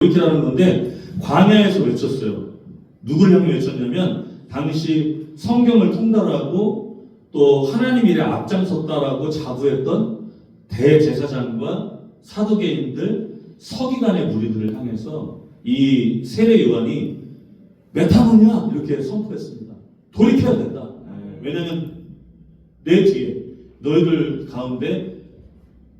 이렇게라는 건데 광야에서 외쳤어요. 누굴 향해 외쳤냐면 당시 성경을 통달하고 또 하나님 일에 앞장섰다라고 자부했던 대제사장과 사두개인들, 서기관의 무리들을 향해서 이 세례 요한이 메타노냐 이렇게 선포했습니다. 돌이켜야 된다. 왜냐하면 내 뒤에 너희들 가운데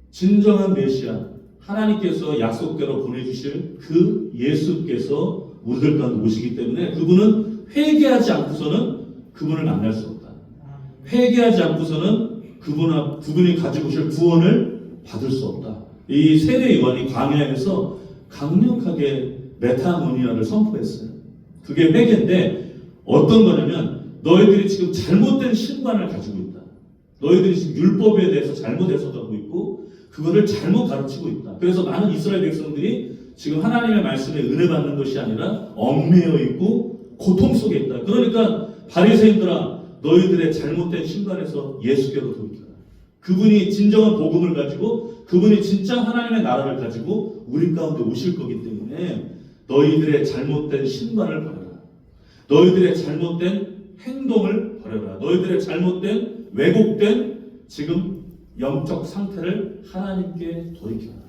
진정한 메시아 하나님께서 약속대로 보내주실 그 예수께서 우리들 가운데 오시기 때문에 그분은 회개하지 않고서는 그분을 만날 수 없다. 회개하지 않고서는 그분이 가지고 오실 구원을 받을 수 없다. 이 세례 요한이 광야에서 강력하게 메타노니아를 선포했어요. 그게 회개인데 어떤 거냐면 너희들이 지금 잘못된 신관을 가지고 있다. 너희들이 지금 율법에 대해서 잘못 해석하고 있고 그거를 잘못 가르치고 있다. 그래서 많은 이스라엘 백성들이 지금 하나님의 말씀에 은혜 받는 것이 아니라 얽매여 있고 고통 속에 있다. 그러니까 바리새인들아 너희들의 잘못된 신관에서 예수께로 돌이켜라. 그분이 진정한 복음을 가지고 그분이 진짜 하나님의 나라를 가지고 우리 가운데 오실 거기 때문에 너희들의 잘못된 신관을 버려라. 너희들의 잘못된 행동을 버려라. 너희들의 잘못된 왜곡된 지금 영적 상태를 하나님께 돌이켜라.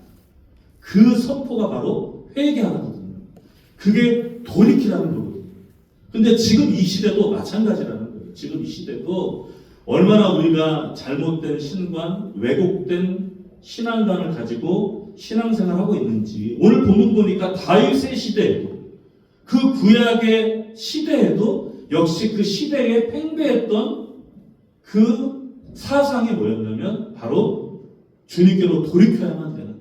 그 선포가 바로 회개하는 거거든요. 그게 돌이키라는 거거든요. 근데 지금 이 시대도 마찬가지라는 거예요. 지금 이 시대도 얼마나 우리가 잘못된 신관, 왜곡된 신앙관을 가지고 신앙생활을 하고 있는지 오늘 본문 보니까 다윗의 시대에도 그 구약의 시대에도 역시 그 시대에 팽배했던 그 사상이 뭐였냐면 바로 주님께로 돌이켜야만 되는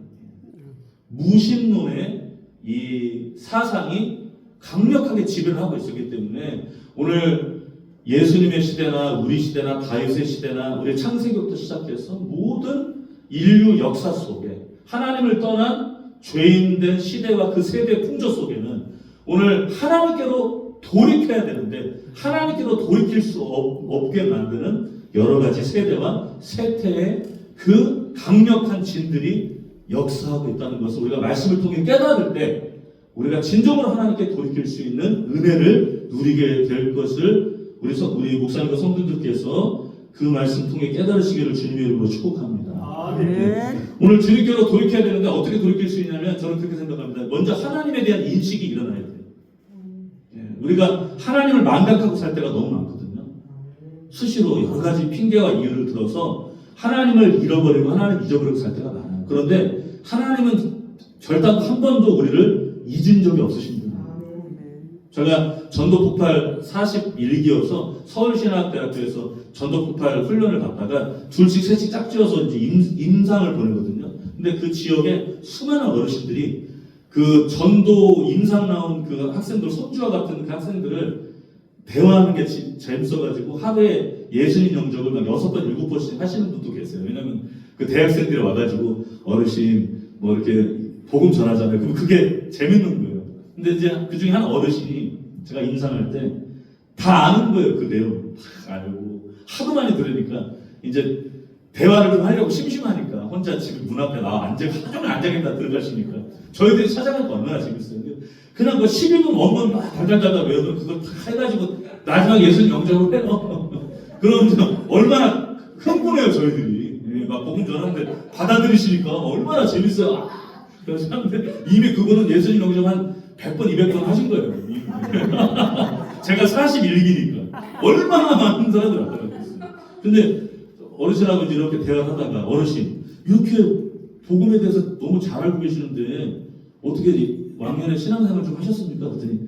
무신론의 이 사상이 강력하게 지배를 하고 있었기 때문에 오늘 예수님의 시대나 우리 시대나 다윗의 시대나 우리 창세기부터 시작해서 모든 인류 역사 속에 하나님을 떠난 죄인된 시대와 그 세대의 풍조 속에는 오늘 하나님께로 돌이켜야 되는데 하나님께로 돌이킬 수 없게 만드는 여러 가지 세대와 세태의 그 강력한 진들이 역사하고 있다는 것을 우리가 말씀을 통해 깨달을 때 우리가 진정으로 하나님께 돌이킬 수 있는 은혜를 누리게 될 것을 우리 목사님과 성도들께서 그 말씀 통해 깨달으시기를 주님의 이름으로 축복합니다. 네. 오늘 주님께로 돌이켜야 되는데 어떻게 돌이킬 수 있냐면 저는 그렇게 생각합니다. 먼저 하나님에 대한 인식이 일어나야 돼요. 우리가 하나님을 망각하고 살 때가 너무 많거든요. 수시로 여러 가지 핑계와 이유를 들어서 하나님을 잃어버리고 하나님을 잊어버리고 살 때가 많아요. 그런데 하나님은 절단 한 번도 우리를 잊은 적이 없으신 분이에요. 제가 전도폭발 41기여서 서울신학대학교에서 전도폭발 훈련을 받다가 둘씩 셋씩 짝지어서 이제 임상을 보내거든요. 근데 그 지역에 수많은 어르신들이 그 전도 임상 나온 그 학생들, 손주와 같은 그 학생들을 대화하는 게 재밌어가지고 하루에 예수님 영접을 막 6번, 7번씩 하시는 분도 계세요. 왜냐면 그 대학생들이 와가지고 어르신 뭐 이렇게 복음 전하잖아요. 그럼 그게 재밌는 거예요. 근데 이제 그 중에 한 어르신이 제가 인상할 때 다 아는 거예요. 그 내용 다 알고 하도 많이 들으니까 이제 대화를 좀 하려고 심심하니까 혼자 지금 문 앞에 나와 하자면 앉아겠다 들어가시니까 저희들이 찾아가니까 얼마나 재밌어요. 그냥 그 12분 원문 막 달달달달 외우면 그걸 다 해가지고 마지막 예수님 영접을 해요. 그럼 얼마나 흥분해요 저희들이. 막 복음 전하는데 받아들이시니까 얼마나 재밌어요. 그래서 사람들 이미 그분은 예수님 영접 한 100번, 200번 하신 거예요. 제가 41기니까 얼마나 많은 사람들 알아봤어요. 근데 어르신하고 이제 이렇게 대화를 하다가 어르신 이렇게 복음에 대해서 너무 잘 알고 계시는데 어떻게 왕년에 신앙생활 좀 하셨습니까? 그랬더니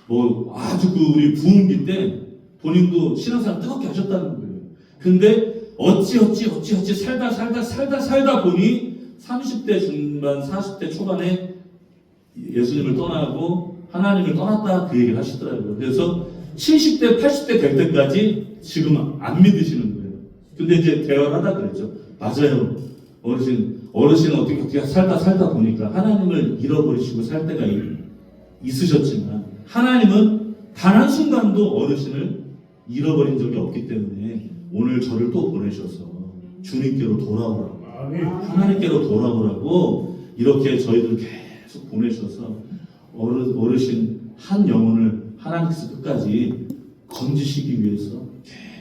뭐 아주 그 우리 부흥기 때 본인도 신앙생활 뜨겁게 하셨다는 거예요. 근데 어찌 살다 보니 30대 중반 40대 초반에 예수님을 떠나고 하나님을 떠났다 그 얘기를 하시더라고요. 그래서 70대 80대 될 때까지 지금 안 믿으시는 거예요. 근데 이제 대화를 하다 그랬죠. 맞아요. 어르신은 어떻게 살다 보니까 하나님을 잃어버리시고 살 때가 있으셨지만 하나님은 단 한순간도 어르신을 잃어버린 적이 없기 때문에 오늘 저를 또 보내셔서 주님께로 돌아오라고 하나님께로 돌아오라고 이렇게 저희들 계속 보내셔서 어르신 한 영혼을 하나님께서 끝까지 건지시기 위해서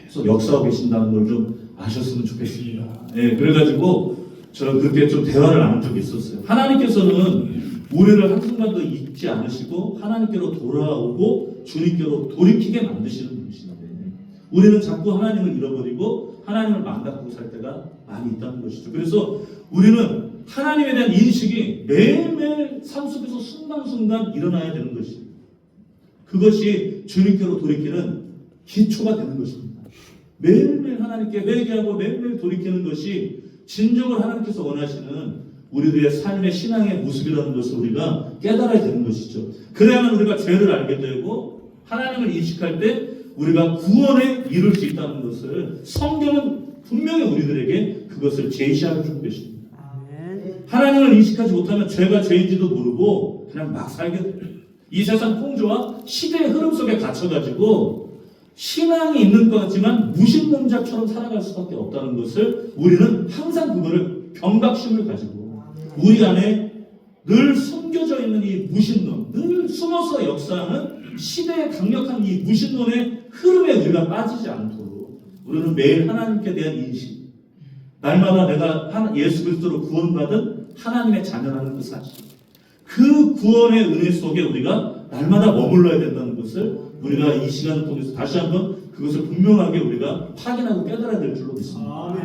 계속 역사하고 계신다는 걸 좀 아셨으면 좋겠습니다. 예, 그래가지고 저는 그렇게 좀 대화를 나눈 적이 있었어요. 하나님께서는 우리를 한순간도 잊지 않으시고 하나님께로 돌아오고 주님께로 돌이키게 만드시는 분이신데 우리는 자꾸 하나님을 잃어버리고 하나님을 망각하고 살 때가 많이 있다는 것이죠. 그래서 우리는 하나님에 대한 인식이 매일매일 삶 속에서 순간순간 일어나야 되는 것입니다. 그것이 주님께로 돌이키는 기초가 되는 것입니다. 매일매일 하나님께 회개하고 매일매일 돌이키는 것이 진정으로 하나님께서 원하시는 우리들의 삶의 신앙의 모습이라는 것을 우리가 깨달아야 되는 것이죠. 그래야만 우리가 죄를 알게 되고 하나님을 인식할 때 우리가 구원에 이룰 수 있다는 것을 성경은 분명히 우리들에게 그것을 제시하고 주고 계십니다. 하나님을 인식하지 못하면 죄가 죄인지도 모르고 그냥 막 살게 돼요. 이 세상 풍조와 시대의 흐름 속에 갇혀가지고 신앙이 있는 것 같지만 무신론자처럼 살아갈 수밖에 없다는 것을 우리는 항상 그거를 경각심을 가지고 우리 안에 늘 숨겨져 있는 이 무신론, 늘 숨어서 역사하는 시대의 강력한 이 무신론의 흐름에 우리가 빠지지 않도록 우리는 매일 하나님께 대한 인식, 날마다 내가 예수 그리스도로 구원받은 하나님의 자녀라는 그 사실, 그 구원의 은혜 속에 우리가 날마다 머물러야 된다는 것을 우리가 이 시간을 통해서 다시 한번 그것을 분명하게 우리가 확인하고 깨달아야 될 줄로 믿습니다.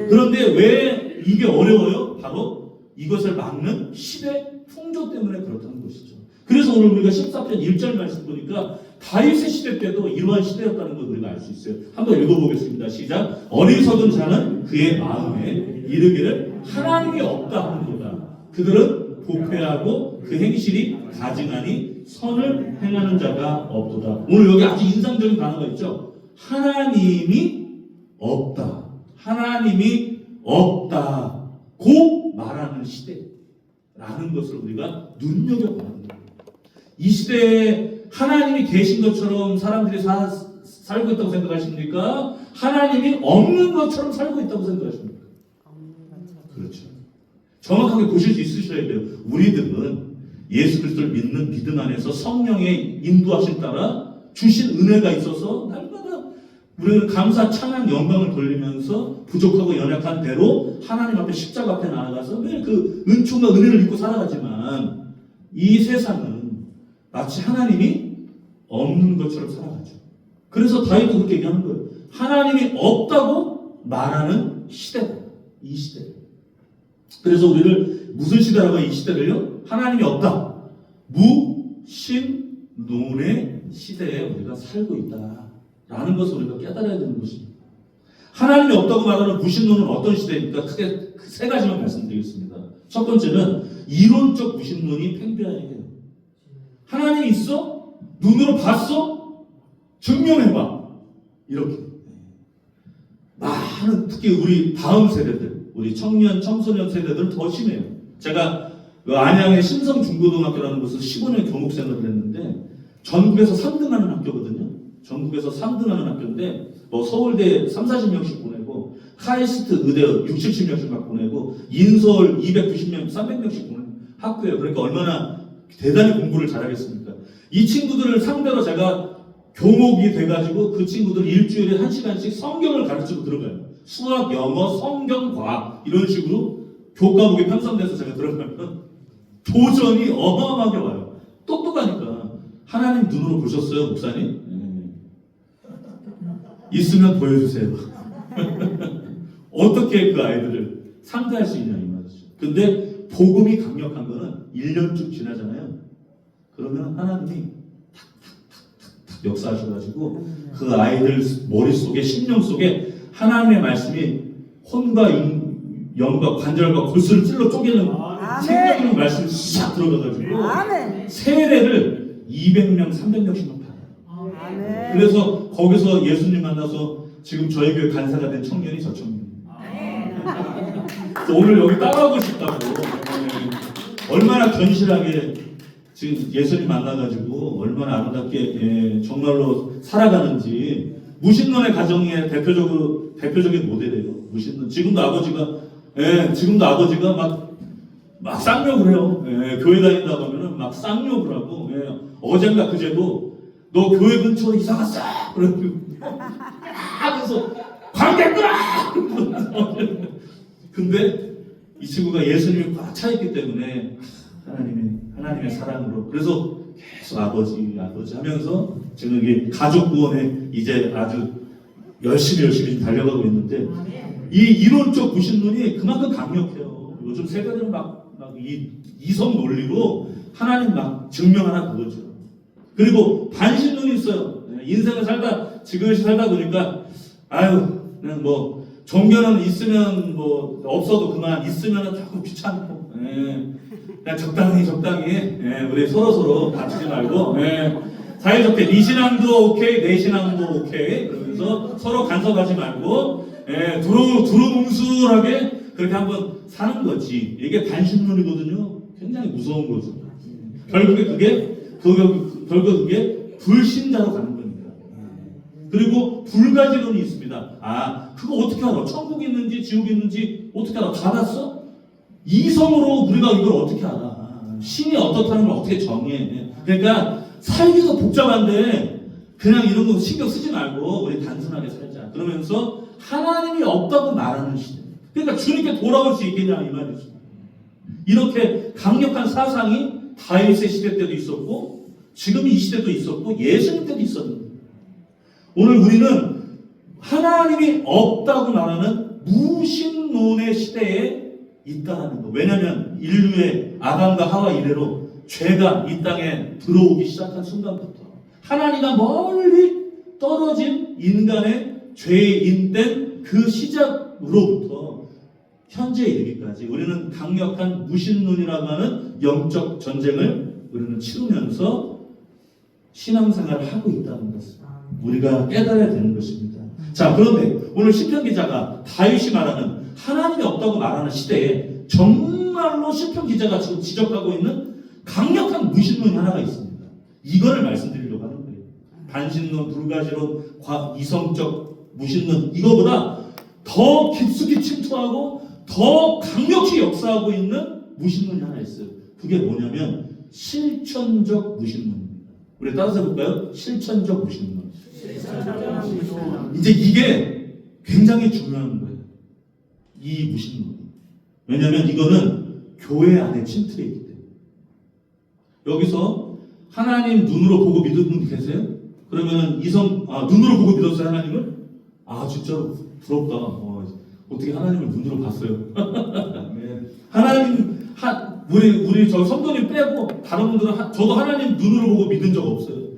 그런데 왜 이게 어려워요? 바로 이것을 막는 시대 풍조 때문에 그렇다는 것이죠. 그래서 오늘 우리가 14편 1절 말씀 보니까 다윗의 시대 때도 이러한 시대였다는 걸 우리가 알 수 있어요. 한번 읽어보겠습니다. 시작. 어리석은 자는 그의 마음에 이르기를 하나님이 없다 하는도다. 그들은 부패하고 그 행실이 가증하니 선을 행하는 자가 없도다. 오늘 여기 아주 인상적인 단어가 있죠. 하나님이 없다. 하나님이 없다고 말하는 시대라는 것을 우리가 눈여겨봐야 합니다. 이 시대에 하나님이 계신 것처럼 사람들이 살고 있다고 생각하십니까? 하나님이 없는 것처럼 살고 있다고 생각하십니까? 그렇죠. 정확하게 보실 수 있으셔야 돼요. 우리들은 예수 그리스도를 믿는 믿음 안에서 성령의 인도하심 따라 주신 은혜가 있어서 날마다 우리는 감사, 찬양, 영광을 돌리면서 부족하고 연약한 대로 하나님 앞에 십자가 앞에 나아가서 매일 그 은총과 은혜를 입고 살아가지만 이 세상은 마치 하나님이 없는 것처럼 살아가죠. 그래서 다윗도 그렇게 얘기하는 거예요. 하나님이 없다고 말하는 시대다. 이 시대. 그래서 우리를 무슨 시대라고 이 시대를요? 하나님이 없다. 무신론의 시대에 우리가 살고 있다라는 것을 우리가 깨달아야 되는 것입니다. 하나님이 없다고 말하는 무신론은 어떤 시대입니까? 크게 세 가지만 말씀드리겠습니다. 첫 번째는 이론적 무신론이 팽배해요. 하나님이 있어? 눈으로 봤어? 증명해봐. 이렇게. 많은 특히 우리 다음 세대들, 우리 청년, 청소년 세대들은 더 심해요. 제가 안양의 신성중고등학교라는 곳에서 15년 교목생활을 했는데 전국에서 3등하는 학교거든요. 전국에서 3등하는 학교인데 뭐 서울대 3, 40명씩 보내고 카이스트 의대 60, 70명씩 막 보내고 인서울 290명, 300명씩 보내는 학교예요. 그러니까 얼마나 대단히 공부를 잘하겠습니까? 이 친구들을 상대로 제가 교목이 돼가지고 그 친구들 일주일에 1시간씩 성경을 가르치고 들어가요. 수학, 영어, 성경, 과학 이런 식으로 교과목이 편성돼서 제가 들어가면 도전이 어마어마하게 와요. 똑똑하니까. 하나님 눈으로 보셨어요, 목사님? 있으면 보여주세요. 어떻게 그 아이들을 상대할 수 있냐 이 말이죠. 근데 복음이 강력한 거는 1년쯤 지나잖아요. 그러면 하나님이 탁탁탁탁 역사하셔가지고 그 아이들 머릿속에 심령 속에 하나님의 말씀이 혼과 영과 관절과 골수를 찔러 쪼개는 생명의 말씀이 싹 들어가가지고 세례를 200명, 300명씩만 받아요. 그래서 거기서 예수님 만나서 지금 저희 교회 간사가 된 청년이 저 청년이에요. 오늘 여기 따라오고 싶다고. 얼마나 견실하게 지금 예수님 만나가지고 얼마나 아름답게 정말로 살아가는지. 무신론의 가정의 대표적인 모델이에요. 무신론. 지금도 아버지가 막 막 쌍욕을 해요. 예, 교회 다닌다고 하면은 막 쌍욕을 하고, 예, 어젠가 그제도 너 교회 근처로 이사 갔어! 그러고, 하면서 관객들아! 근데 이 친구가 예수님이 꽉 차있기 때문에 하나님의 사랑으로, 그래서 계속 아버지 하면서 지금 이게 가족 구원에 이제 아주 열심히 달려가고 있는데, 이 이론적 무신론이 그만큼 강력해요. 요즘 세대들은 막 이성 논리로 하나님 막 증명하나 그거죠. 그리고 반신론이 있어요. 인생을 지그시 살다 보니까 그냥 뭐 종교는 있으면 뭐 없어도 그만, 있으면 자꾸 귀찮고, 그냥 적당히 우리 서로 다치지 말고, 사이좋게 네 신앙도 오케이, 내 신앙도 오케이, 그러면서 서로 간섭하지 말고, 두루뭉술하게 그렇게 한번 사는 거지. 이게 반신론이거든요. 굉장히 무서운 거죠. 결국에 그게 불신자로 가는 겁니다. 그리고 불가지론이 있습니다. 그거 어떻게 알아? 천국이 있는지 지옥이 있는지 어떻게 알아? 받았어? 이성으로 우리가 이걸 어떻게 알아? 신이 어떻다는 걸 어떻게 정해? 그러니까 살기가 복잡한데 그냥 이런 거 신경 쓰지 말고 우리 단순하게 살자. 그러면서 하나님이 없다고 말하는 시대. 그러니까 주님께 돌아올 수 있겠냐 이 말이죠. 이렇게 강력한 사상이 다윗의 시대 때도 있었고 지금 이 시대도 있었고 예수님 때도 있었는데, 오늘 우리는 하나님이 없다고 말하는 무신론의 시대에 있다는 거. 왜냐하면 인류의 아담과 하와 이래로 죄가 이 땅에 들어오기 시작한 순간부터 하나님과 멀리 떨어진 인간의 죄인된 그 시작으로부터 현재에 이르기까지 우리는 강력한 무신론이라고 하는 영적 전쟁을 우리는 치르면서 신앙생활을 하고 있다는 것을 우리가 깨달아야 되는 것입니다. 자, 그런데 오늘 시편 기자가 다윗이 말하는 하나님이 없다고 말하는 시대에 정말로 시편 기자가 지금 지적하고 있는 강력한 무신론이 하나가 있습니다. 이거를 말씀드리려고 하는 거예요. 반신론, 불가지론, 이성적 무신론, 이거보다 더 깊숙이 침투하고 더 강력히 역사하고 있는 무신론이 하나 있어요. 그게 뭐냐면 실천적 무신론입니다. 우리 따라서 해볼까요? 실천적 무신론. 이제 이게 굉장히 중요한 거예요. 이 무신론. 왜냐하면 이거는 교회 안에 침투해 있기 때문에. 여기서 하나님 눈으로 보고 믿은 분 계세요? 그러면 눈으로 보고 믿었어요, 하나님을? 진짜로 부럽다. 어떻게 하나님을 눈으로 봤어요? 네. 우리 저 성도님 빼고 다른 분들은 저도 하나님 눈으로 보고 믿은 적 없어요.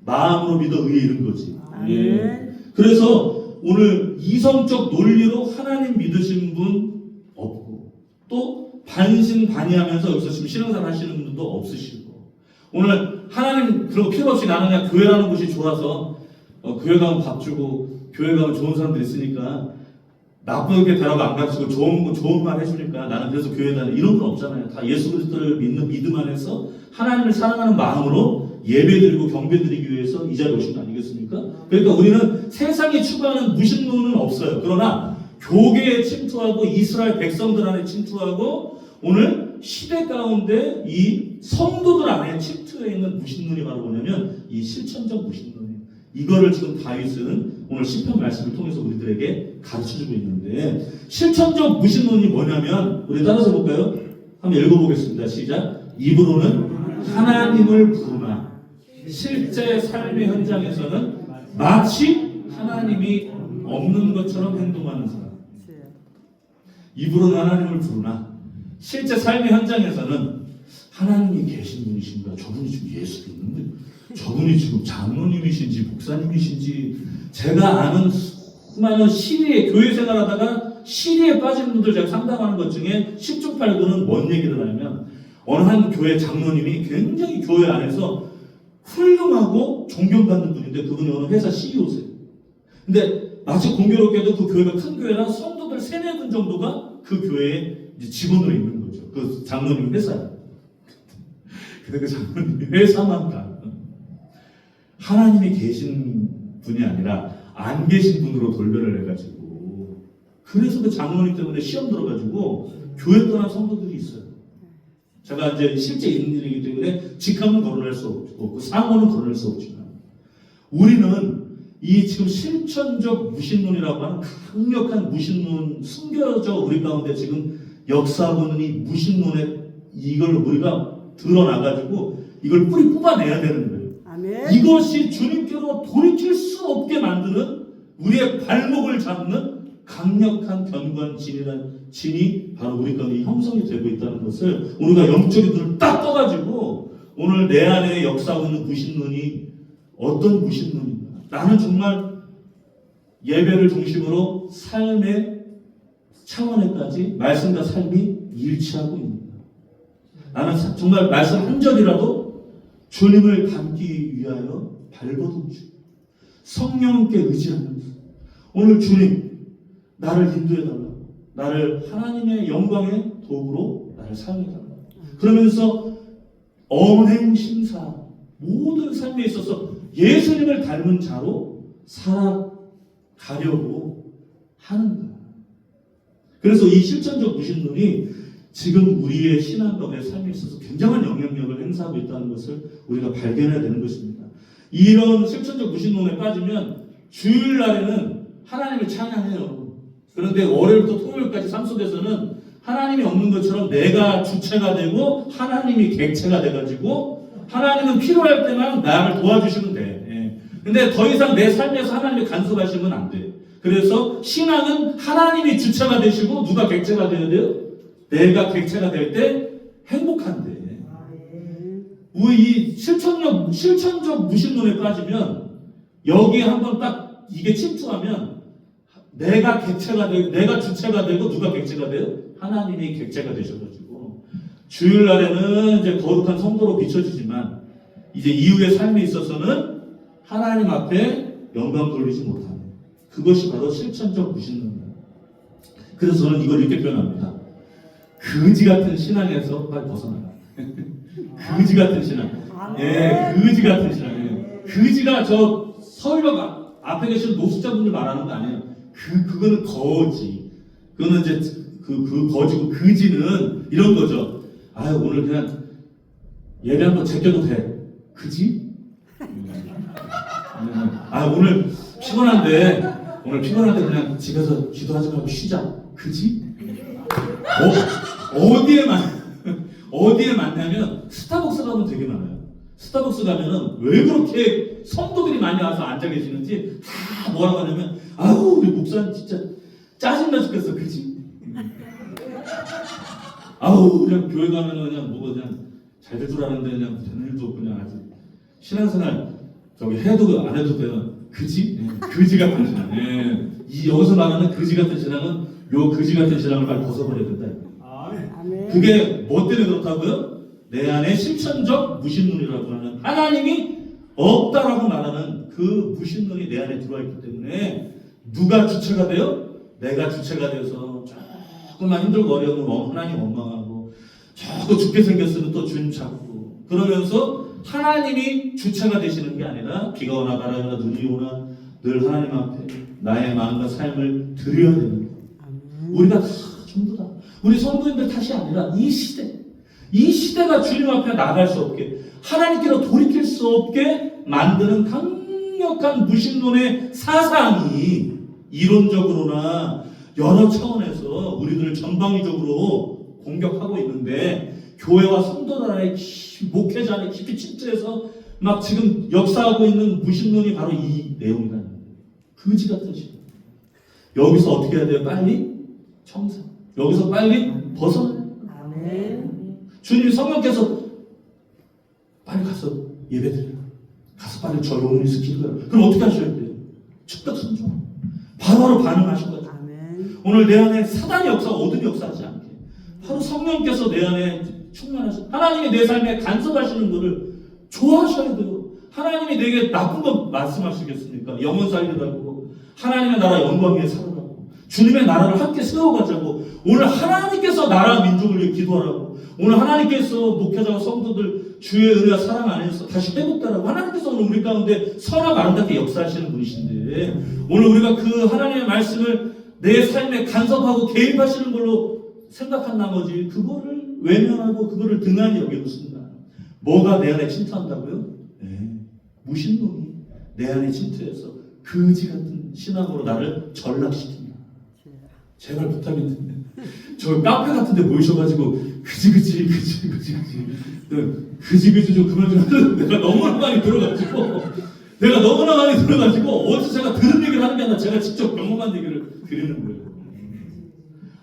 마음으로 믿어 의에 이른 거지. 예. 그래서 오늘 이성적 논리로 하나님 믿으신 분 없고, 또 반신반의하면서 여기서 지금 신앙생활 하시는 분들도 없으시고, 오늘 하나님 그런 거 필요 없이 나는 그냥 교회라는 곳이 좋아서 교회 가면 밥 주고 교회 가면 좋은 사람들 있으니까 나쁘게 대라고 안 가르치고 좋은 말 해주니까 나는 그래서 교회 다녀, 이런 건 없잖아요. 다 예수 그리스도를 믿는 믿음 안에서 하나님을 사랑하는 마음으로 예배드리고 경배드리기 위해서 이 자리에 오신 거 아니겠습니까? 그러니까 우리는 세상이 추구하는 무신론은 없어요. 그러나 교계에 침투하고 이스라엘 백성들 안에 침투하고 오늘 시대 가운데 이 성도들 안에 침투해 있는 무신론이 바로 뭐냐면 이 실천적 무신론이에요. 이거를 지금 다윗은 오늘 시편 말씀을 통해서 우리들에게 가르쳐주고 있는데, 실천적 무신론이 뭐냐면 우리 따라서 볼까요? 한번 읽어보겠습니다. 시작. 입으로는 하나님을 부르나 실제 삶의 현장에서는 마치 하나님이 없는 것처럼 행동하는 사람. 입으로는 하나님을 부르나 실제 삶의 현장에서는 하나님이 계신 분이신가? 저분이 지금 예수 믿는데 저분이 지금 장로님이신지 목사님이신지, 제가 아는 수많은 시리에 교회 생활하다가 시리에 빠진 분들 제가 상담하는 것 중에 10중 8구는 뭔 얘기를 하냐면, 어느 한 교회 장로님이 굉장히 교회 안에서 훌륭하고 존경받는 분인데 그분이 어느 회사 CEO세요. 근데 마치 공교롭게도 그 교회가 큰 교회라 성도들 3-4분 정도가 그 교회에 이제 직원으로 있는 거죠. 그 장로님 회사에. 근데 그 장로님 회사만 가. 하나님이 계신 분이 아니라 안 계신 분으로 돌변을 해가지고, 그래서 그 장로님 때문에 시험 들어가지고 교회 떠난 성도들이 있어요. 제가 이제 실제 있는 일이기 때문에 직함은 거론할 수 없고 상호는 거론할 수 없지만 우리는 이 지금 실천적 무신론이라고 하는 강력한 무신론 숨겨져 우리 가운데 지금 역사하고 있는 이 무신론에 이걸 우리가 드러나가지고 이걸 뿌리 뽑아내야 되는 거예요. 아멘. 이것이 주님께로 돌이킬 수 없게 만드는 우리의 발목을 잡는 강력한 견고한 진이 바로 우리 가운데 형성이 되고 있다는 것을 우리가 영적인 눈을 딱 떠가지고 오늘 내 안에 역사하고 있는 무신론이 어떤 무신론인가? 나는 정말 예배를 중심으로 삶의 차원에까지 말씀과 삶이 일치하고 있는가? 나는 정말 말씀 한 절이라도 주님을 닮기 위하여 발버둥 치고 성령께 의지하면서 오늘 주님 나를 인도해달라고 나를 하나님의 영광의 도구로 나를 사용해달라고 그러면서 언행심사 모든 삶에 있어서 예수님을 닮은 자로 살아가려고 하는 거야. 그래서 이 실천적 무신론이 지금 우리의 신앙과 우리의 삶에 있어서 굉장한 영향력을 행사하고 있다는 것을 우리가 발견해야 되는 것입니다. 이런 실천적 무신론에 빠지면 주일날에는 하나님을 찬양해요. 그런데 월요일부터 토요일까지 삶 속에서는 하나님이 없는 것처럼 내가 주체가 되고 하나님이 객체가 돼가지고 하나님은 필요할 때만 나를 도와주시면 돼. 근데 더 이상 내 삶에서 하나님이 간섭하시면 안 돼. 그래서 신앙은 하나님이 주체가 되시고 누가 객체가 되어야 돼요? 내가 객체가 될 때 행복한데. 우리 이 실천적 무신론에 빠지면 여기에 한번 딱 이게 침투하면 내가 객체가 되고 내가 주체가 되고 누가 객체가 돼요? 하나님이 객체가 되셔가지고 주일날에는 이제 거룩한 성도로 비춰지지만 이제 이후의 삶에 있어서는 하나님 앞에 영광 돌리지 못하는 그것이 바로 실천적 무신론이에요. 그래서 저는 이걸 이렇게 표현합니다. 거지 같은 신앙에서 빨리 벗어나라. 거지 같은 신앙. 예, 거지 같은 신앙. 예. 거지가 저 서울역 앞에 계신 노숙자분들 말하는 거 아니에요. 그거는 거지. 그거는 이제 그 거지고 거지는 이런 거죠. 아유 오늘 그냥 예배 한번 제껴도 돼. 그지? 아 오늘 피곤한데 그냥 집에서 기도하지 말고 쉬자. 그지? 어디에 만나면 스타벅스 가면 되게 많아요. 스타벅스 가면은 왜 그렇게 성도들이 많이 와서 앉아 계시는지 다 뭐라고 하냐면 아우 우리 목사님 진짜 짜증나 죽겠어. 그지? 아우 그냥 교회 가면은 그냥 잘 될 줄 아는데 그냥 되는 일도 없고 그냥 아주 신앙생활 저기 해도 안 해도 되는 그지? 그지 같은 신앙. 이 여기서 말하는 그지 같은 신앙은 요 그지 같은 신앙을 빨리 벗어버려야 된다. 그게 뭐 때문에 그렇다고요? 내 안에 실천적 무신론이라고 하는 하나님이 없다라고 말하는 그 무신론이 내 안에 들어와 있기 때문에 누가 주체가 돼요? 내가 주체가 돼서 조금만 힘들고 어려우면 하나님 원망하고 자꾸 죽게 생겼으면 또 주님 찾고 그러면서 하나님이 주체가 되시는 게 아니라 비가 오나 바람이 오나 눈이 오나 늘 하나님 앞에 나의 마음과 삶을 드려야 되는 거예요. 우리가 다 전부 다 우리 성도님들 탓이 아니라 이 시대가 주님 앞에 나갈 수 없게 하나님께로 돌이킬 수 없게 만드는 강력한 무신론의 사상이 이론적으로나 여러 차원에서 우리들을 전방위적으로 공격하고 있는데 교회와 성도들 안에 목회자 안에 깊이 침투해서 막 지금 역사하고 있는 무신론이 바로 이 내용이라는 거예요. 거지 같은 신. 여기서 어떻게 해야 돼요? 빨리 청산. 여기서 빨리 벗어나요. 주님이 성령께서 빨리 가서 예배드려요. 가서 빨리 저 영혼에서 기도해요. 그럼 어떻게 하셔야 돼요? 즉각순종. 바로바로 반응하신 거죠. 오늘 내 안에 사단의 역사, 어둠의 역사하지 않게 바로 성령께서 내 안에 충만하셔. 하나님이 내 삶에 간섭하시는 것을 좋아하셔야 돼요. 하나님이 내게 나쁜 것 말씀하시겠습니까? 영원 살리라고 하나님의 나라 영광 위에 살으라고 주님의 나라를 함께 세워가자고 오늘 하나님께서 나라 민족을 위해 기도하라고 오늘 하나님께서 목회자와 성도들 주의 은혜와 사랑 안에서 다시 회복되라고 하나님께서 오늘 우리 가운데 선하고 아름답게 역사하시는 분이신데 오늘 우리가 그 하나님의 말씀을 내 삶에 간섭하고 개입하시는 걸로 생각한 나머지 그거를 외면하고 그거를 등한히 여기는 순간 뭐가 내 안에 침투한다고요? 네. 무신론이 내 안에 침투해서 거지 같은 신앙으로 나를 전락시킵니다. 제발 부탁인데 저 카페 같은 데 모이셔가지고 그지 좀 그만 좀 하는데 내가 너무나 많이 들어가지고 어디서 제가 들은 얘기를 하는 게 아니라 제가 직접 경험한 얘기를 드리는 거예요.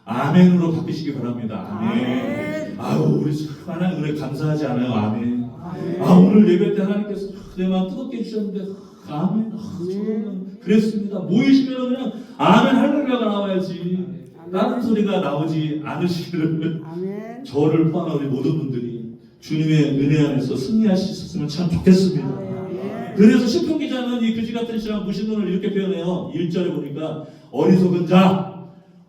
아멘으로 바뀌시기 바랍니다. 아멘. 아유, 우리 하나님 은혜 감사하지 않아요? 아멘. 오늘 예배 때 하나님께서 내 마음 뜨겁게 해주셨는데 아멘. 저는 그랬습니다. 모이시면 그냥 아멘 할렐루야가 나와야지 다른 소리가 나오지 않으시기를 저를 포함한 우리 모든 분들이 주님의 은혜 안에서 승리하셨으면 참 좋겠습니다. 그래서 시편 기자는 이 그지 같은 신앙 무신론을 이렇게 표현해요. 1절에 보니까 어리석은 자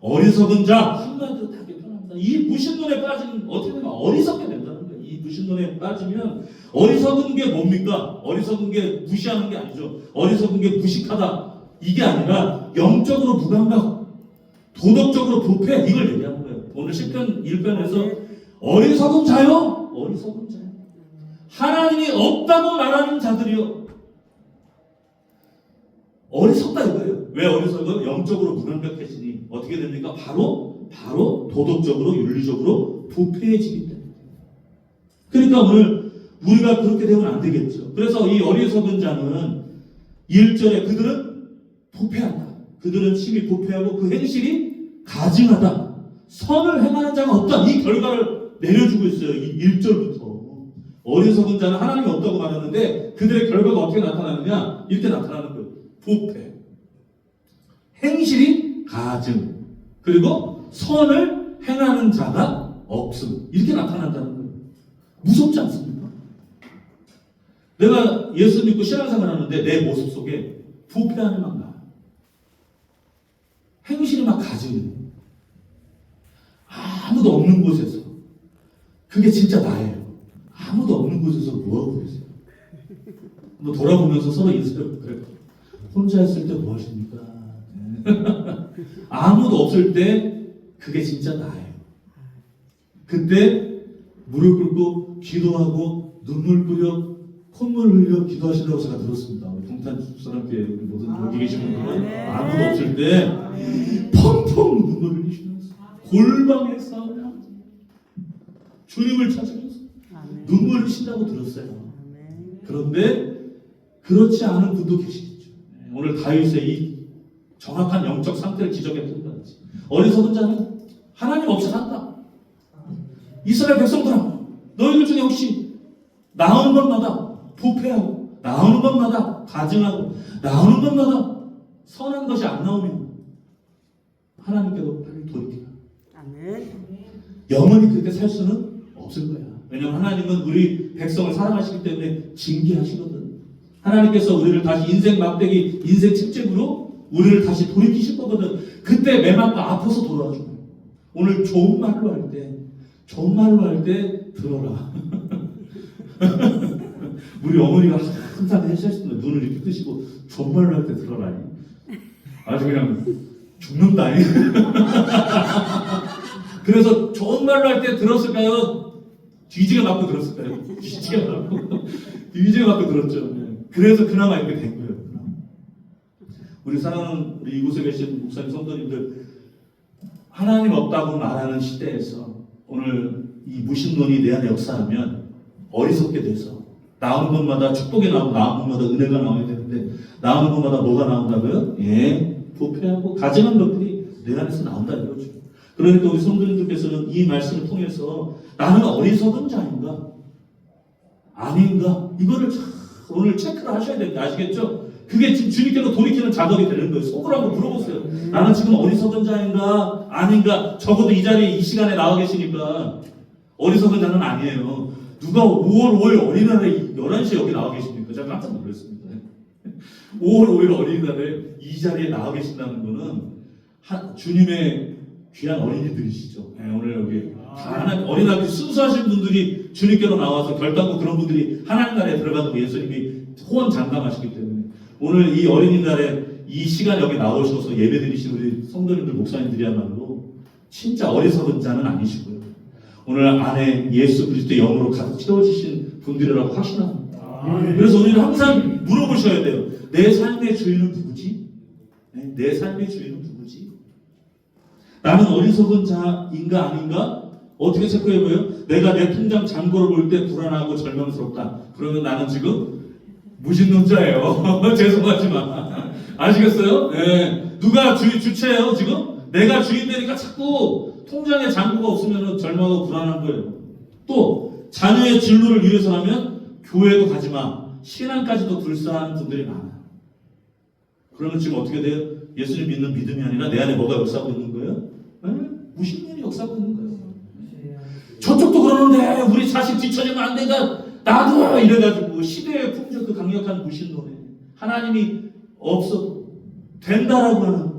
한마디로 다 표현합니다. 이 무신론에 빠지면 어떻게 되면 어리석게 된다는 거예요. 이 무신론에 빠지면 어리석은 게 뭡니까? 어리석은 게 무시하는 게 아니죠. 어리석은 게 무식하다 이게 아니라 영적으로 무감각, 도덕적으로 부패 이걸 얘기하는 거예요. 오늘 시편 1편에서 어리석은 자요. 하나님이 없다고 말하는 자들이요. 어리석다 이거예요. 왜 어리석어요? 영적으로 무감각해지니 어떻게 됩니까? 바로 도덕적으로 윤리적으로 부패해지기 때문에. 그러니까 오늘 우리가 그렇게 되면 안 되겠죠. 그래서 이 어리석은 자는 1절에 그들은 부패한다. 그들은 심히 부패하고 그 행실이 가증하다. 선을 행하는 자가 없다. 이 결과를 내려주고 있어요. 이 1절부터. 어리석은 자는 하나님이 없다고 말하는데 그들의 결과가 어떻게 나타나느냐? 이렇게 나타나는 거예요. 부패, 행실이 가증, 그리고 선을 행하는 자가 없음. 이렇게 나타난다는 거예요. 무섭지 않습니까? 내가 예수 믿고 신앙생활 하는데 내 모습 속에 부패함이 막 나와요. 행실이 막 가증이 아무도 없는 곳에서 그게 진짜 나예요. 아무도 없는 곳에서 뭐하고 계세요? 뭐 돌아보면서 서로 인사를 그래요. 혼자 있을 때 뭐 하십니까? 아무도 없을 때 그게 진짜 나예요. 그때 무릎 꿇고 기도하고 눈물 뿌려 콧물 흘려 기도하시라고 제가 들었습니다. 우리 동탄 사람께 우리 모든 여기 계신 분들은 아무도 없을 때 펑펑 눈물 흘리시면서 골방에 싸우며 주님을 찾으면서 눈물 흘리신다고 들었어요. 그런데 그렇지 않은 분도 계시겠죠. 오늘 다윗의 이 정확한 영적 상태를 지적했던 거지. 어리석은 자는 하나님 없이 산다. 이스라엘 백성들아, 너희들 중에 혹시 나오는 것마다 부패하고 나오는 것마다 가증하고 나오는 것마다 선한 것이 안 나오면 하나님께로 빨리 돌이키라. 영원히 그렇게 살 수는 없을 거야. 왜냐하면 하나님은 우리 백성을 사랑하시기 때문에 징계하시거든. 하나님께서 우리를 다시 인생 막대기, 인생 책책으로 우리를 다시 돌이키실 거거든. 그때 매맞고 아파서 돌아와줘. 오늘 좋은 말로 할 때 들어라. 우리 어머니가 항상 해주셨는데 눈을 이렇게 뜨시고 좋은 말로 할 때 들어라. 아주 그냥 죽는다. 그래서 좋은 말로 할 때 들었을까요? 뒤지게 맞고 들었을까요? 뒤지게 맞고 들었죠. 그래서 그나마 이렇게 된 거예요. 우리 사랑하는 우리 이곳에 계신 목사님 성도님들, 하나님 없다고 말하는 시대에서 오늘 이 무신론이 내 안에 역사하면 어리석게 돼서 나오는 것마다 축복이 나오고 나오는 것마다 은혜가 나와야 되는데 나오는 것마다 뭐가 나온다고요? 부패하고 가증한 것들이 내 안에서 나온다 이거죠. 그러니까 우리 성도님들께서는 이 말씀을 통해서 나는 어리석은 자인가? 아닌가? 이거를 오늘 체크를 하셔야 됩니다. 아시겠죠? 그게 지금 주님께로 돌이키는 작업이 되는 거예요. 속으로 한번 물어보세요. 나는 지금 어리석은 자인가? 아닌가? 적어도 이 자리에 이 시간에 나와 계시니까 어리석은 자는 아니에요. 누가 5월 5일 어린이날에 11시에 여기 나와 계십니까? 제가 깜짝 놀랐습니다. 5월 5일 어린이날에 이 자리에 나와 계신다는 거는 주님의 귀한 어린이들이시죠. 오늘 여기 어린아이 순수하신 분들이 주님께로 나와서 결단코 그런 분들이 하나님 나라에 들어간다고 예수님이 호언 장담하시기 때문에 오늘 이 어린이날에 이 시간 여기 나오셔서 예배드리신 우리 성도님들 목사님들이야말로 진짜 어리석은 자는 아니시고요. 오늘 안에 예수 그리스도의 영으로 가득 채워지신 분들이라고 확신합니다. 그래서 우리는 항상 물어보셔야 돼요. 내 삶의 주인은 누구지? 내 삶의 주인은 누구지? 나는 어리석은 자인가 아닌가? 어떻게 체크해봐요? 내가 내 통장 잔고를 볼 때 불안하고 절망스럽다. 그러면 나는 지금 무신론자예요. 죄송하지만. 아시겠어요? 네. 누가 주체예요 지금? 내가 주인 되니까 자꾸 통장에 잔고가 없으면 절망하고 불안한 거예요. 또 자녀의 진로를 위해서라면 교회도 가지마. 신앙까지도 불사한 분들이 많아요. 그러면 지금 어떻게 돼요? 예수님 믿는 믿음이 아니라 내 안에 뭐가 역사하고 있는 거예요? 무신론이 역사하고 있는 거예요. 저쪽도 그러는데 우리 자식 뒤처지면 안 된다. 나도 이래가지고 시대의 풍조 그 강력한 무신론에 하나님이 없어도 된다라고 하는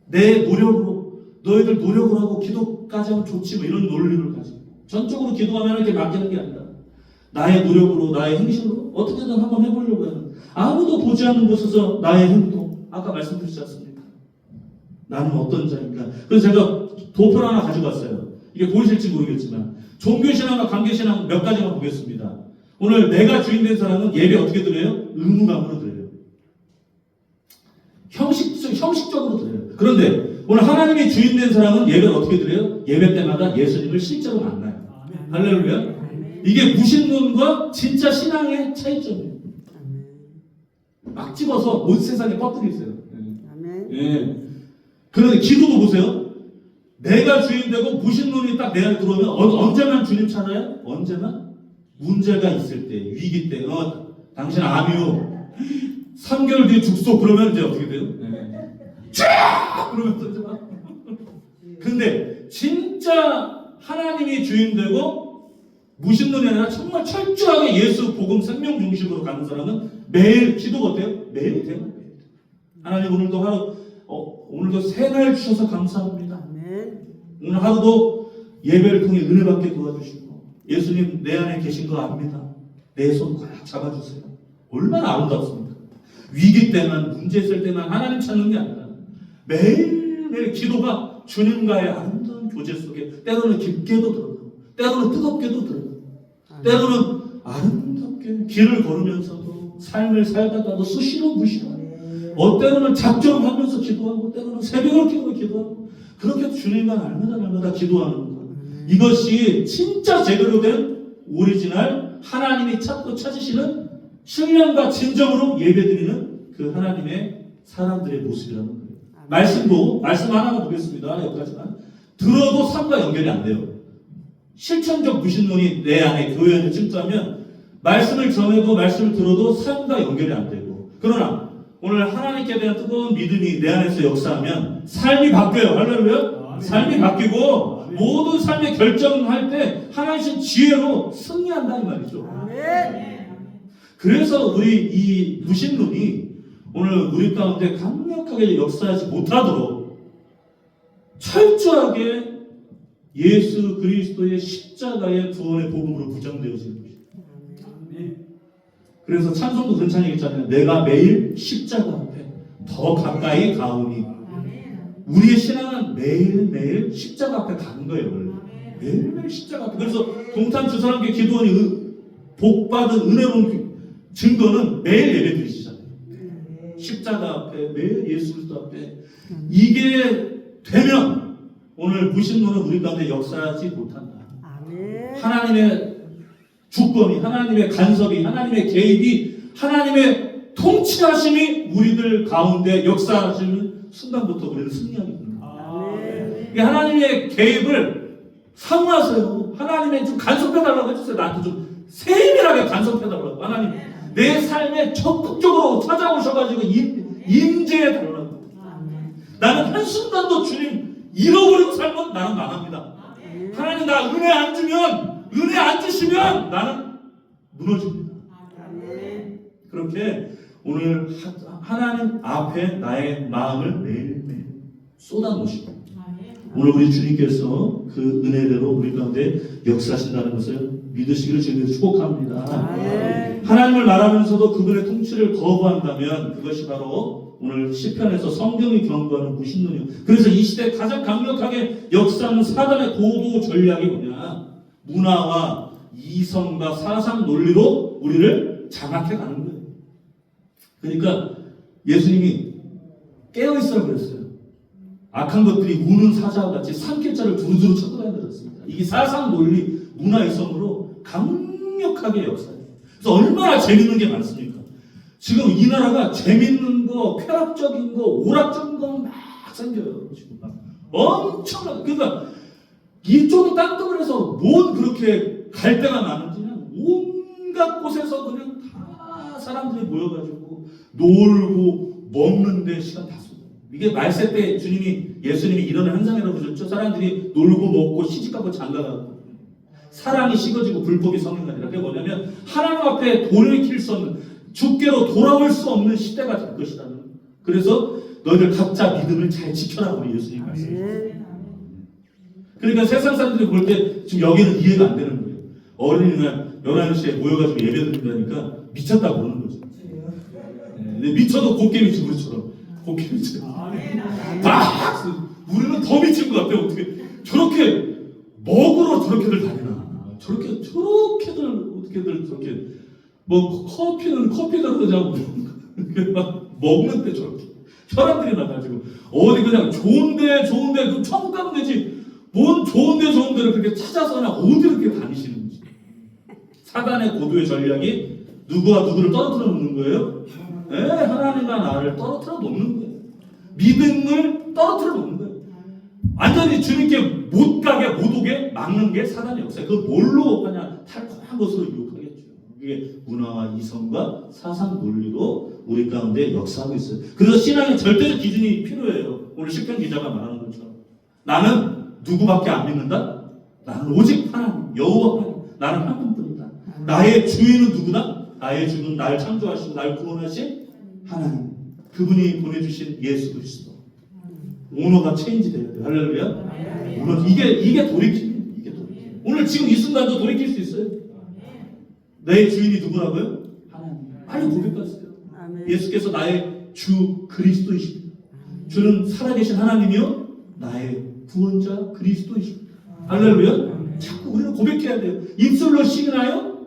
내 노력으로 너희들 노력을 하고 기도까지 하면 좋지 뭐 이런 논리를 가지고 전적으로 기도하면 이렇게 맡기는 게 아니라 나의 노력으로 나의 행실로 어떻게든 한번 해보려고 하는 아무도 보지 않는 곳에서 나의 행동 아까 말씀드렸지 않습니까? 나는 어떤 자인가. 그래서 제가 도표를 하나 가지고 왔어요. 이게 보이실지 모르겠지만 종교신앙과 관계신앙 몇 가지만 보겠습니다. 오늘 내가 주인 된 사람은 예배 어떻게 드려요? 의무감으로 드려요. 형식적으로 드려요. 그런데 오늘 하나님이 주인 된 사람은 예배를 어떻게 드려요? 예배 때마다 예수님을 실제로 만나요. 할렐루야. 이게 무신론과 진짜 신앙의 차이점이에요. 막 집어서 온 세상에 퍼뜨리세요. 예. 그런데 기도도 보세요. 내가 주인 되고 무신론이 딱 내 안에 들어오면 언제만 주님 찾아요? 언제만 문제가 있을 때, 위기 때, 당신 암이요. 3개월 뒤에 죽소. 그러면 이제 어떻게 돼요? 쫙! 그러면서 이제 막. 근데 진짜 하나님이 주인 되고 무신론이 아니라 정말 철저하게 예수 복음 생명 중심으로 가는 사람은 매일 기도가 어때요? 매일 돼요. 하나님 오늘도 새 날 주셔서 감사합니다. 오늘 하루도 예배를 통해 은혜 받게 도와주시고 예수님 내 안에 계신 거 압니다. 내 손 꽉 잡아주세요. 얼마나 아름답습니까? 위기 때만 문제 있을 때만 하나님 찾는 게 아니라 매일매일 기도가 주님과의 아름다운 교제 속에 때로는 깊게도 들어가고 때로는 뜨겁게도 들어가고 때로는 아름답게 길을 걸으면서도 삶을 살다가도 수시로 무시하고 때로는 작정하면서 기도하고 때로는 새벽을 깨고 기도하고 그렇게 주님과 날마다 기도하는 것. 이것이 진짜 제대로 된 오리지널 하나님이 찾고 찾으시는 신령과 진정으로 예배드리는 그 하나님의 사람들의 모습이라는 거예요. 말씀 하나만 보겠습니다. 여기까지만. 들어도 삶과 연결이 안 돼요. 실천적 무신론이 내 안에 교회 안에 침투하면 말씀을 전해도 말씀을 들어도 삶과 연결이 안 되고 그러나 오늘 하나님께 대한 뜨거운 믿음이 내 안에서 역사하면 삶이 바뀌어요. 할렐루야. 삶이 바뀌고 모든 삶의 결정할 때 하나님의 지혜로 승리한다 이 말이죠. 그래서 우리 이 무신론이 오늘 우리 가운데 강력하게 역사하지 못하도록 철저하게 예수 그리스도의 십자가의 구원의 복음으로 부정되어지는 것입니다. 그래서 찬송도 그런 찬양이 있잖아요. 내가 매일 십자가 앞에 더 가까이 가오니. 우리의 신앙은 매일매일 십자가 앞에 가는 거예요. 매일매일 십자가 앞에. 그래서 동탄 두 사람께 기도원이 복받은 은혜로운 증거는 매일 예배 드리시잖아요. 십자가 앞에 매일 예수 그리스도 앞에. 이게 되면 오늘 무신론은 우리 가운데 역사하지 못한다. 하나님의 주권이, 하나님의 간섭이, 하나님의 개입이, 하나님의 통치하심이 우리들 가운데 역사하시는 순간부터 우리는 승리하게 됩니다. 하나님의 개입을 사모하세요. 하나님의 좀 간섭해달라고 해주세요. 나한테 좀 세밀하게 간섭해달라고. 하나님 내 삶에 적극적으로 찾아오셔가지고 임재해달라고. 나는 한순간도 주님 잃어버리고 살면 나는 망합니다. 하나님 나 은혜 안 주면 은혜 안 주시면 나는 무너집니다. 그렇게 오늘 하나님 앞에 나의 마음을 매일매일 쏟아놓으시고 오늘 우리 주님께서 그 은혜대로 우리 가운데 역사하신다는 것을 믿으시기를 주님께서 축복합니다. 하나님을 말하면서도 그분의 통치를 거부한다면 그것이 바로 오늘 시편에서 성경이 경고하는 무신론이에요. 그래서 이 시대 가장 강력하게 역사하는 사단의 고도 전략이 뭐냐? 문화와 이성과 사상 논리로 우리를 장악해 가는 거예요. 그러니까 예수님이 깨어있으라고 그랬어요. 악한 것들이 우는 사자와 같이 산길자를 두루두루 쳐들어야 되었습니다. 이게 사상 논리, 문화 이성으로 강력하게 역사해요. 그래서 얼마나 재밌는 게 많습니까? 지금 이 나라가 재밌는 거, 쾌락적인 거, 오락적인 거 막 생겨요. 지금 막 엄청나게. 그러니까 이쪽은 땅덩어리에서 뭔 그렇게 갈 데가 많은지는 온갖 곳에서 그냥 다 사람들이 모여가지고 놀고 먹는데 시간 다 쏟아요. 이게 말세 때 예수님이 이런 현상이라고 그러셨죠. 사람들이 놀고 먹고 시집가고 장가가고 사랑이 식어지고 불법이 성행하니라. 그게 뭐냐면 하나님 앞에 돌이킬 수 없는, 주께로 돌아올 수 없는 시대가 될 것이라는 거예요. 그래서 너희들 각자 믿음을 잘 지켜라 우리 예수님 말씀이세요. 그러니까 세상 사람들이 볼 때 지금 여기는 이해가 안 되는 거예요. 어린이날 11시에 모여가지고 예배 드린다니까 미쳤다고 그러는 거죠. 근데 미쳐도 곱게미치 우리처럼 곱게미치. 우리는 더 미친 것 같아요. 어떻게 저렇게 먹으러 저렇게들 다니나. 저렇게들 어떻게들 저렇게 뭐 커피는 커피가 그러자고 막 먹는데 저렇게 혈압들이 나가지고 어디 그냥 좋은데 그 천국 가면 되지. 뭔 좋은데 좋은데를 그렇게 찾아서 그냥 어디 이렇게 다니시는지. 사단의 고도의 전략이 누구와 누구를 떨어뜨려 놓는 거예요? 네, 하나님과 나를 떨어뜨려 놓는 거예요. 믿음을 떨어뜨려 놓는 거예요. 완전히 주님께 못 가게 못 오게 막는 게 사단의 역사예요. 그걸 뭘로 하냐? 달콤한 것으로 유혹하겠죠. 이게 문화와 이성과 사상 논리로 우리 가운데 역사하고 있어요. 그래서 신앙의 절대적 기준이 필요해요. 오늘 시편 기자가 말하는 것처럼 나는 누구밖에 안 믿는다? 나는 오직 하나님, 여호와 하나님. 나는 한 분뿐이다. 나의 주인은 누구다? 나의 주는 나를 창조하시고 나를 구원하신 하나님. 그분이 보내주신 예수 그리스도. 오너가 체인지 돼야 돼요. 할렐루야. 오너 이게 돌이킴. 이게 돌이킴. 오늘 지금 이 순간도 돌이킬 수 있어요. 내 주인이 누구라고요? 하나님. 빨리 고백하세요. 예수께서 나의 주 그리스도이십니다. 주는 살아계신 하나님이요 나의 구원자 그리스도이십니다. 할렐루야. 자꾸 우리는 고백해야 돼요. 입술로 시인하여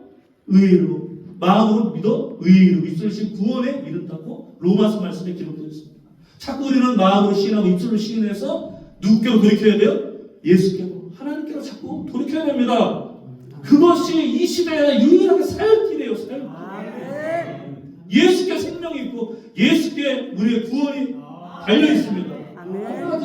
의로, 마음으로 믿어 의로, 입술로 구원에 이른다고 로마서 말씀에 기록되어 있습니다. 자꾸 우리는 마음으로 시인하고 입술로 시인해서 누구께로 돌이켜야 돼요? 예수께로, 하나님께로 자꾸 돌이켜야 됩니다. 그것이 이 시대에 유일하게 살 길이에요. 살 길. 예수께 생명이 있고 예수께 우리의 구원이 달려 있습니다.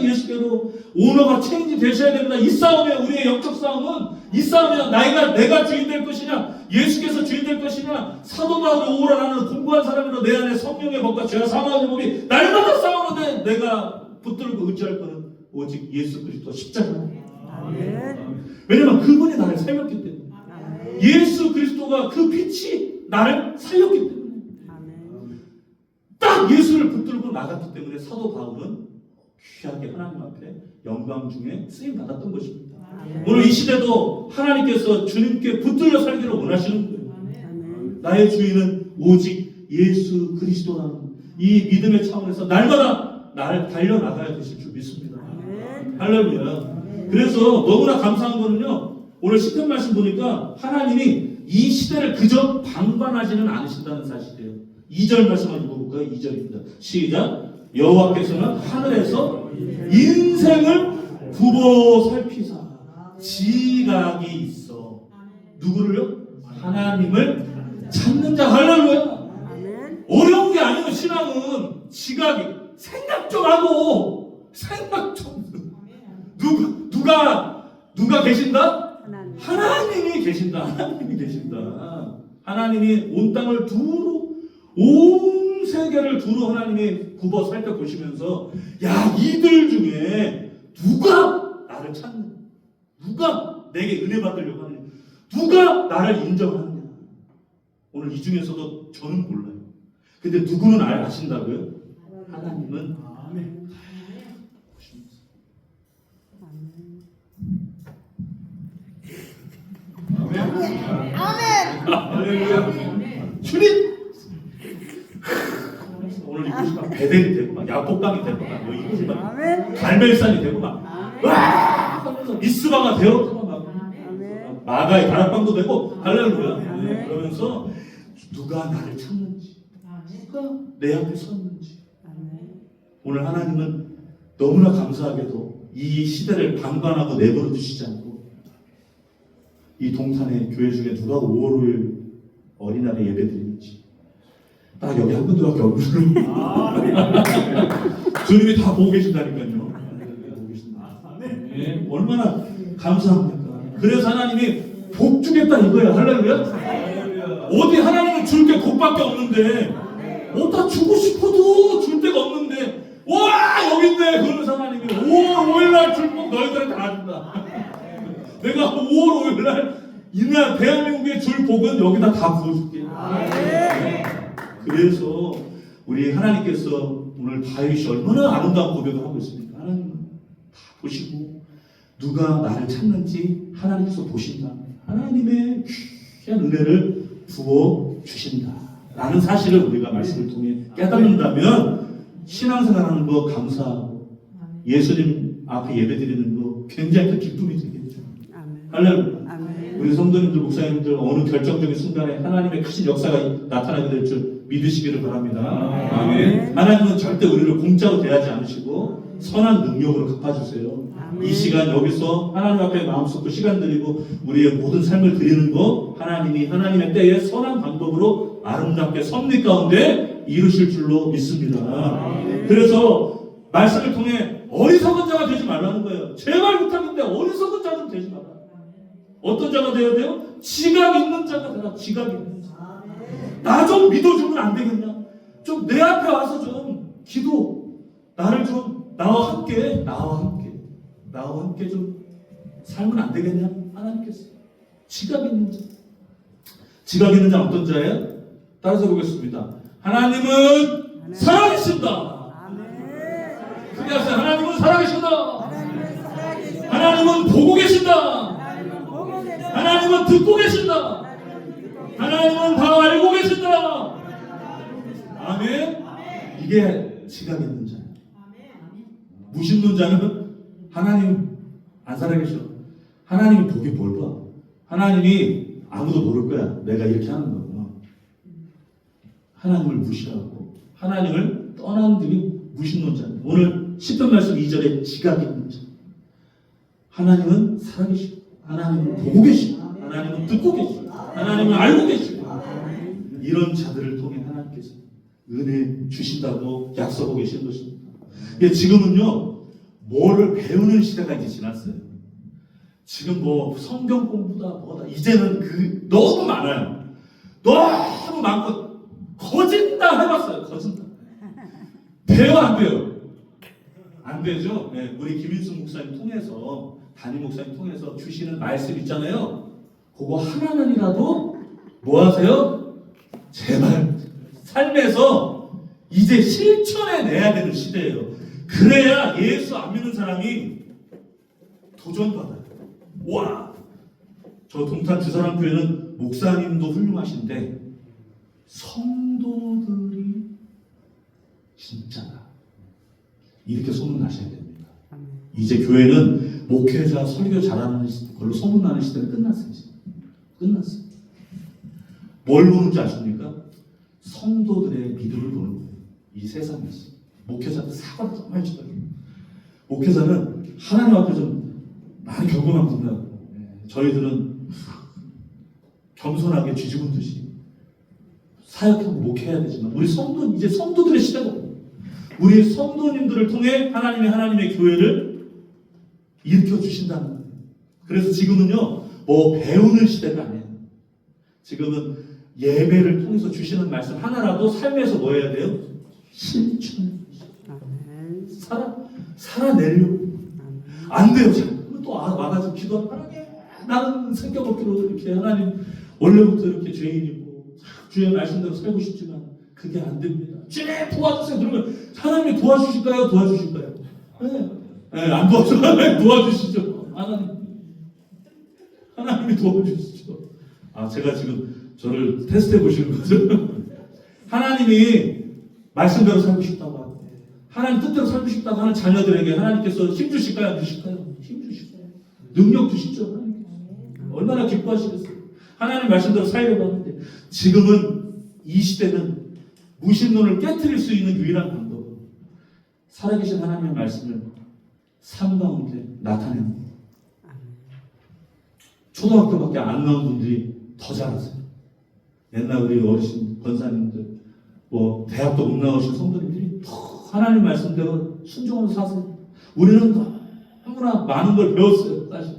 예수께로 오너가 체인지 되셔야 됩니다. 이 싸움에 우리의 영적 싸움은 이 싸움에 내가 주인 될 것이냐 예수께서 주인 될 것이냐 사도 바울이 오라라는 공부한 사람으로 내 안에 성령의 법과 죄와 사망의 법이 날마다 싸우는데 내가 붙들고 의지할 것은 오직 예수 그리스도 십자가입니다. 왜냐하면 그분이 나를 살렸기 때문에 예수 그리스도가 그 빛이 나를 살렸기 때문에 딱 예수를 붙들고 나갔기 때문에 사도 바울은 귀하게 하나님 앞에 영광 중에 쓰임 받았던 것입니다. 오늘 이 시대도 하나님께서 주님께 붙들려 살기를 원하시는 거예요. 나의 주인은 오직 예수 그리스도라는 이 믿음의 차원에서 날마다 나를 달려나가야 되실 줄 믿습니다. 할렐루야. 그래서 너무나 감사한 거는요, 오늘 시편 말씀 보니까 하나님이 이 시대를 그저 방관하지는 않으신다는 사실이에요. 2절 말씀 한번 읽어볼까요? 2절입니다. 시작. 여호와께서는 하늘에서 인생을 굽어 살피사 지각이 있어 누구를요? 하나님을 찾는 자. 할렐루야. 어려운 게 아니에요. 신앙은 지각이 생각 좀 하고 생각 좀 누가 계신다? 하나님이 계신다. 하나님이 계신다. 하나님이 온 땅을 온 세계를 두루 하나님이 굽어 살펴보시면서 야 이들 중에 누가 나를 찾는 누가 내게 은혜 받으려고 하느냐 누가 나를 인정하느냐. 오늘 이 중에서도 저는 몰라요. 근데 누구는 아신다고요? 하나님은 아멘. 아멘. 주님 오늘 입고 싶어 베델이 되고 막 야복강이 되고 막 여기 막 갈멜산이 되고 막 와 하면서 미스바가 되어서 막 마가의 다락방도 되고 할렐루야. 네, 그러면서 누가 나를 찾는지, 누가 내 앞에 섰는지. 오늘 하나님은 너무나 감사하게도 이 시대를 방관하고 내버려 두시지 않고 이 동탄의 교회 중에 누가 5월 5일 어린날에 예배 드리는지 딱 여기 한 분들밖에 없는 주님이 다 보고 계신다니까요. 보고 계신다. 네, 얼마나 감사합니까? 그래서 하나님이 복 주겠다 이거예요. 할렐루야. 어디 하나님은 줄 게 곧밖에 없는데 어디다 주고 싶어도 줄 데가 없는데 와 여기 있네. 그러면서 하나님이 5월 5일날 줄 복 너희들한테 다 준다. 내가 5월 5일날 이날 대한민국에 줄 복은 여기다 다 부어줄게. 그래서 우리 하나님께서 오늘 다윗이 얼마나 아름다운 고백을 하고 있습니까? 하나님은 다 보시고 누가 나를 찾는지 하나님께서 보신다. 하나님의 귀한 은혜를 부어 주신다 라는 사실을 우리가 말씀을 통해 깨닫는다면 신앙생활하는 거 감사하고 예수님 앞에 예배드리는 거 굉장히 큰 기쁨이 되겠죠. 할렐루야. 우리 성도님들 목사님들 어느 결정적인 순간에 하나님의 크신 역사가 나타나게 될 줄 믿으시기를 바랍니다. 아멘. 하나님은 절대 우리를 공짜로 대하지 않으시고 선한 능력으로 갚아주세요. 아멘. 이 시간 여기서 하나님 앞에 마음속도 시간 드리고 우리의 모든 삶을 드리는 거 하나님이 하나님의 때에 선한 방법으로 아름답게 섭리 가운데 이루실 줄로 믿습니다. 아멘. 그래서 말씀을 통해 어리석은 자가 되지 말라는 거예요. 제발 부탁인데 어리석은 자 좀 되지 마라. 어떤 자가 되어야 돼요? 지각 있는 자가 되라. 지각 있는 자. 나 좀 믿어주면 안 되겠냐? 좀 내 앞에 와서 좀 기도, 나를 좀 나와 함께 좀 살면 안 되겠냐? 하나님께서 지각 있는 자. 지각 있는 자 어떤 자예요? 따라서 보겠습니다. 하나님은 살아계신다. 크게 하세요. 하나님은 살아계신다. 하나님은 보고 계신다. 하나님은 듣고 계신다. 하나님은 다 알고 계신다. 아멘. 이게 지각 있는 자예요. 무심는 자는 하나님 안 살아계셔. 하나님이 보기 뭘 봐. 하나님이 아무도 모를 거야. 내가 이렇게 하는 거. 하나님을 무시하고 하나님을 떠난 들이 무심는 자예요. 오늘 시편 말씀 2절에 지각 있는 자. 하나님은 살아계시고 하나님은 보고 계시고 하나님은 듣고 계시고 하나님은 알고 계시고 이런 자들을 통해 하나님께서 은혜 주신다고 약속하고 계시는 것입니다. 지금은요 뭐를 배우는 시대가 이제 지났어요. 지금 뭐 성경 공부다 뭐다 이제는 너무 많아요. 너무 많고 거진다 해봤어요. 거진다. 돼요 안 돼요? 안 되죠. 네, 우리 김인수 목사님 통해서 담임 목사님 통해서 주시는 말씀 있잖아요. 그거 하나만이라도 뭐 하세요? 제발 삶에서 이제 실천해 내야 되는 시대예요. 그래야 예수 안 믿는 사람이 도전받아요. 와, 저 동탄 주사랑교회는 목사님도 훌륭하신데 성도들이 진짜다. 이렇게 소문나셔야 됩니다. 이제 교회는 목회자 설교 잘하는 걸로 소문나는 시대는 끝났어요. 끝났어요. 뭘 보는지 아십니까? 성도들의 믿음을 보는 거예요. 이 세상에서. 목회자는 사과를 정말 잘해요. 목회자는 하나님 앞에 좀 많이 경건한 분이라고. 저희들은 겸손하게 뒤집은 듯이 사역하고 목회해야 되지만 우리 성도는 이제 성도들의 시대가 오고 우리 성도님들을 통해 하나님의 교회를 일으켜 주신다는 거예요. 그래서 지금은요 뭐 배우는 시대가 아니에요. 지금은 예배를 통해서 주시는 말씀 하나라도 삶에서 뭐 해야 돼요? 실천. 살아내려고. 안 돼요. 또 와가지고 기도하는 하나님 나는 성격 없기로 이렇게 하나님 원래부터 이렇게 죄인이고 주의 말씀대로 살고 싶지만 그게 안 됩니다. 주님 도와주세요. 그러면 하나님이 도와주실까요? 도와주실까요? 네, 안 도와줘. 하나님 도와주시죠. 하나님이 도와주시죠. 제가 지금 저를 테스트해 보시는 거죠? 하나님이 말씀대로 살고 싶다고 하고 하나님 뜻대로 살고 싶다고 하는 자녀들에게 하나님께서 힘 주실까요? 안 주실까요? 힘 주시고 능력 주시죠. 하나님께서. 얼마나 기뻐하시겠어요. 하나님 말씀대로 살려고 하는데 지금은 이 시대는 무신론을 깨트릴 수 있는 유일한 방법은 살아계신 하나님의 말씀을 삶 가운데 나타내는 거예요. 초등학교밖에 안 나온 분들이 더 잘하세요. 옛날 우리 어르신 권사님들, 대학도 못 나오신 성도님들이 더 하나님 말씀대로 순종하면서 사세요. 우리는 너무나 많은 걸 배웠어요, 사실.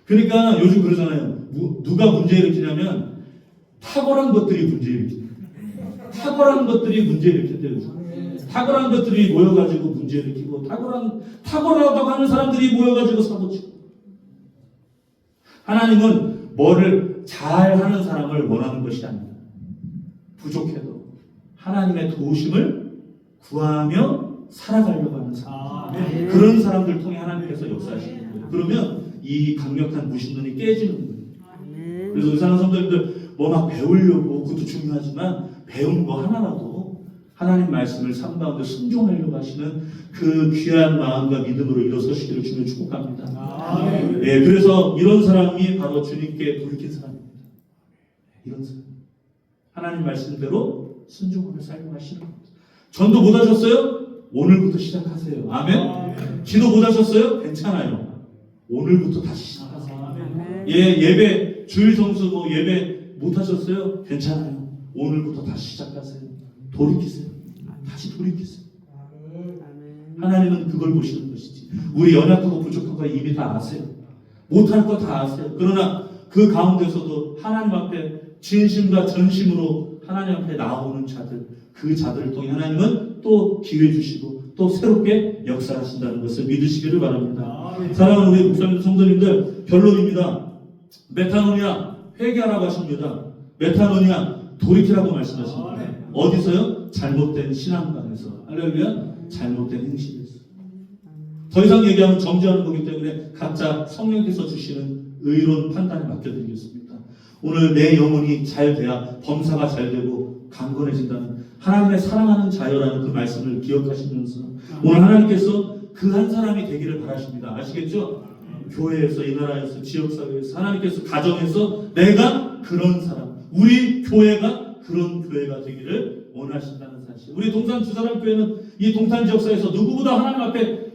그러니까 요즘 그러잖아요. 누가 문제 일으키냐면 탁월한 것들이 문제 일으킨다. 탁월한 것들이 문제 일으킨대요. 탁월한 것들이 모여가지고 문제 일으키고 탁월하다고 하는 사람들이 모여가지고 사고치고. 하나님은 뭐를 잘하는 사람을 원하는 것이 아닙니다. 부족해도 하나님의 도우심을 구하며 살아가려고 하는 사람. 그런 사람들 통해 하나님께서 역사하시는 거예요. 그러면 이 강력한 무신론이 깨지는 거예요. 그래서 의사는 성도님들 막 배우려고 그것도 중요하지만 배운 거 하나라도 하나님 말씀을 삶 가운데 순종하려고 하시는 그 귀한 마음과 믿음으로 일어서시기를 주님 축복합니다. 예, 그래서 이런 사람이 바로 주님께 돌이킨 사람입니다. 이런 사람. 하나님 말씀대로 순종하며 살고 하시는 겁니다. 전도 못 하셨어요? 오늘부터 시작하세요. 아멘. 기도 못 하셨어요? 괜찮아요. 오늘부터 다시 시작하세요. 예, 예배 주일 성수 예배 못 하셨어요? 괜찮아요. 오늘부터 다시 시작하세요. 돌이키세요. 다시 돌이키세요. 하나님은 그걸 보시는 것이지. 우리 연약하고 부족한 거 이미 다 아세요. 못할 거 다 아세요. 그러나 그 가운데서도 하나님 앞에 진심과 전심으로 하나님 앞에 나오는 자들, 그 자들을 통해 하나님은 또 기회 주시고 또 새롭게 역사하신다는 것을 믿으시기를 바랍니다. 사랑하는 우리 목사님 성도님들, 결론입니다. 메타노니아 회개하라고 하십니다. 메타노니아 돌이키라고 말씀하십니다. 어디서요? 잘못된 신앙관에서. 할렐루야. 잘못된 행실에서. 더 이상 얘기하면 정죄하는 거기 때문에 각자 성령께서 주시는 의로운 판단에 맡겨드리겠습니다. 오늘 내 영혼이 잘 돼야 범사가 잘 되고 강건해진다는 하나님의 사랑하는 자녀라는 그 말씀을 기억하시면서 오늘 하나님께서 그 한 사람이 되기를 바라십니다. 아시겠죠? 교회에서, 이 나라에서, 지역사회에서, 하나님께서 가정에서 내가 그런 사람, 우리 교회가 그런 교회가 되기를 원하신다는 사실. 우리 동산 주사람교회는 이 동탄 지역사회에서 누구보다 하나님 앞에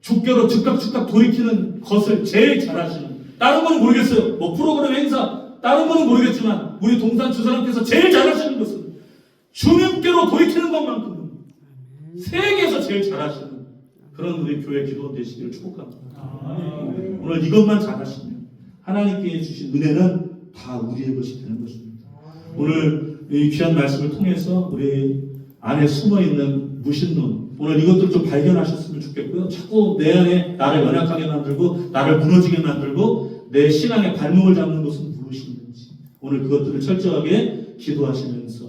주께로 즉각 돌이키는 것을 제일 잘하시는, 다른 거는 모르겠어요. 프로그램 행사 다른 거는 모르겠지만 우리 동산 주사람께서 제일 잘하시는 것은 주님께로 돌이키는 것만큼은 세계에서 제일 잘하시는 그런 우리 교회 기도원 되시기를 축복합니다. 오늘 이것만 잘하시면 하나님께 주신 은혜는 다 우리의 것이 되는 것입니다. 오늘 이 귀한 말씀을 통해서 우리 안에 숨어있는 무신론, 오늘 이것들 좀 발견하셨으면 좋겠고요. 자꾸 내 안에 나를 연약하게 만들고 나를 무너지게 만들고 내 신앙의 발목을 잡는 것은 무엇인지 오늘 그것들을 철저하게 기도하시면서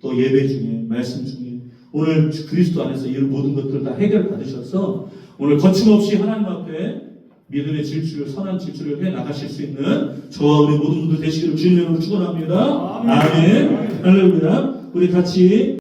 또 예배 중에 말씀 중에 오늘 그리스도 안에서 이 모든 것들을 다 해결받으셔서 오늘 거침없이 하나님 앞에 믿음의 질주를, 선한 질주를 해 나가실 수 있는 저와 우리 모든 분들 되시기를 주님의 이름으로 축원합니다. 아멘. 할렐루야. 우리 같이